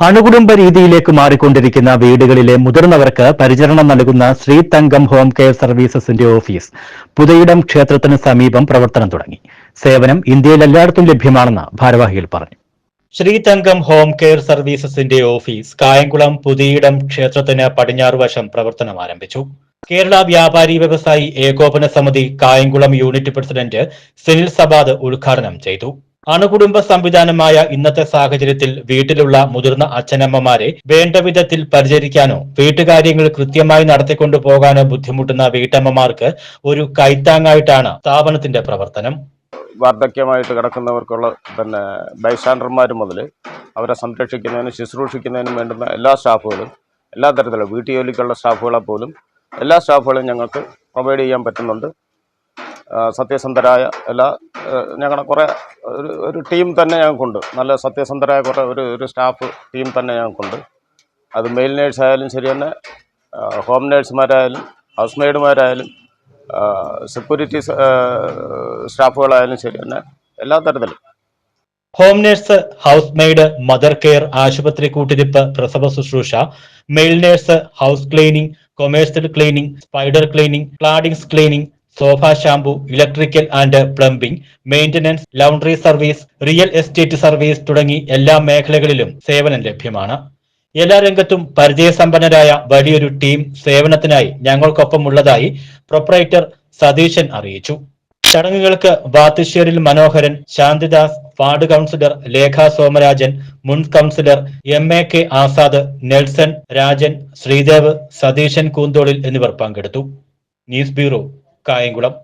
അണുകുടുംബ രീതിയിലേക്ക് മാറിക്കൊണ്ടിരിക്കുന്ന വീടുകളിലെ മുതിർന്നവർക്ക് പരിചരണം നൽകുന്ന ശ്രീതങ്കം ഹോം കെയർ സർവീസസിന്റെ ഓഫീസ് പുതയിടം ക്ഷേത്രത്തിന് സമീപം പ്രവർത്തനം തുടങ്ങി. സേവനം ഇന്ത്യയിൽ എല്ലായിടത്തും ലഭ്യമാണെന്ന് ഭാരവാഹികൾ പറഞ്ഞു. ശ്രീതങ്കം ഹോം കെയർ സർവീസസിന്റെ ഓഫീസ് കായംകുളം പുതിയിടം ക്ഷേത്രത്തിന് പടിഞ്ഞാറുവശം പ്രവർത്തനം ആരംഭിച്ചു. കേരള വ്യാപാരി വ്യവസായി ഏകോപന സമിതി കായംകുളം യൂണിറ്റ് പ്രസിഡന്റ് സുനിൽ സബാദ് ഉദ്ഘാടനം ചെയ്തു. അണുകുടുംബ സംവിധാനമായ ഇന്നത്തെ സാഹചര്യത്തിൽ വീട്ടിലുള്ള മുതിർന്ന അച്ഛനമ്മമാരെ വേണ്ട വിധത്തിൽ പരിചരിക്കാനോ വീട്ടുകാര്യങ്ങൾ കൃത്യമായി നടത്തിക്കൊണ്ടു പോകാനോ ബുദ്ധിമുട്ടുന്ന വീട്ടമ്മമാർക്ക് ഒരു കൈത്താങ്ങായിട്ടാണ് സ്ഥാപനത്തിന്റെ പ്രവർത്തനം. വാർദ്ധക്യമായിട്ട് കിടക്കുന്നവർക്കുള്ള ബൈസ്റ്റാൻഡർമാർ മുതൽ അവരെ സംരക്ഷിക്കുന്നതിനും ശുശ്രൂഷിക്കുന്നതിനും വേണ്ടുന്ന എല്ലാ സ്റ്റാഫുകളും, എല്ലാ തരത്തിലുള്ള വീട്ടുജോലിക്കുള്ള സ്റ്റാഫുകളെ പോലും എല്ലാ സ്റ്റാഫുകളും ഞങ്ങൾക്ക് പ്രൊവൈഡ് ചെയ്യാൻ പറ്റുന്നുണ്ട്. സത്യസന്ധരായ ഞങ്ങളുടെ കുറേ ഒരു ടീം തന്നെ ഞങ്ങൾക്കുണ്ട്. നല്ല സത്യസന്ധരായ കുറേ ഒരു സ്റ്റാഫ് ടീം തന്നെ ഞങ്ങൾക്കുണ്ട്. അത് മെയിൽ നേഴ്സ് ആയാലും ശരി തന്നെ, ഹോം നേഴ്സുമാരായാലും ഹൗസ് മെയ്ഡുമാരായാലും സെക്യൂരിറ്റി സ്റ്റാഫുകളായാലും ശരി തന്നെ, എല്ലാ തരത്തിലും. Home nurse, house maid, mother care, ആശുപത്രി കൂട്ടിരിപ്പ്, പ്രസവ ശുശ്രൂഷ, male nurse, house cleaning, commercial cleaning, spider cleaning, claddings cleaning, sofa shampoo, electrical and plumbing, maintenance, laundry service, real estate service തുടങ്ങി എല്ലാ മേഖലകളിലും സേവനം ലഭ്യമാണ്. എല്ലാ രംഗത്തും പരിചയസമ്പന്നരായ വലിയൊരു ടീം സേവനത്തിനായി ഞങ്ങൾക്കൊപ്പമുള്ളതായി പ്രൊപ്പറേറ്റർ സതീശൻ അറിയിച്ചു. ചടങ്ങുകൾക്ക് വാത്തുശ്ശേരിൽ മനോഹരൻ, ശാന്തിദാസ്, വാർഡ് കൗൺസിലർ ലേഖ സോമരാജൻ, മുൻ councillor MAK Azad, Nelson, Rajan, Sreedev, Satheesan കൂന്തോളിൽ എന്നിവർ പങ്കെടുത്തു. News bureau, Kayamkulam.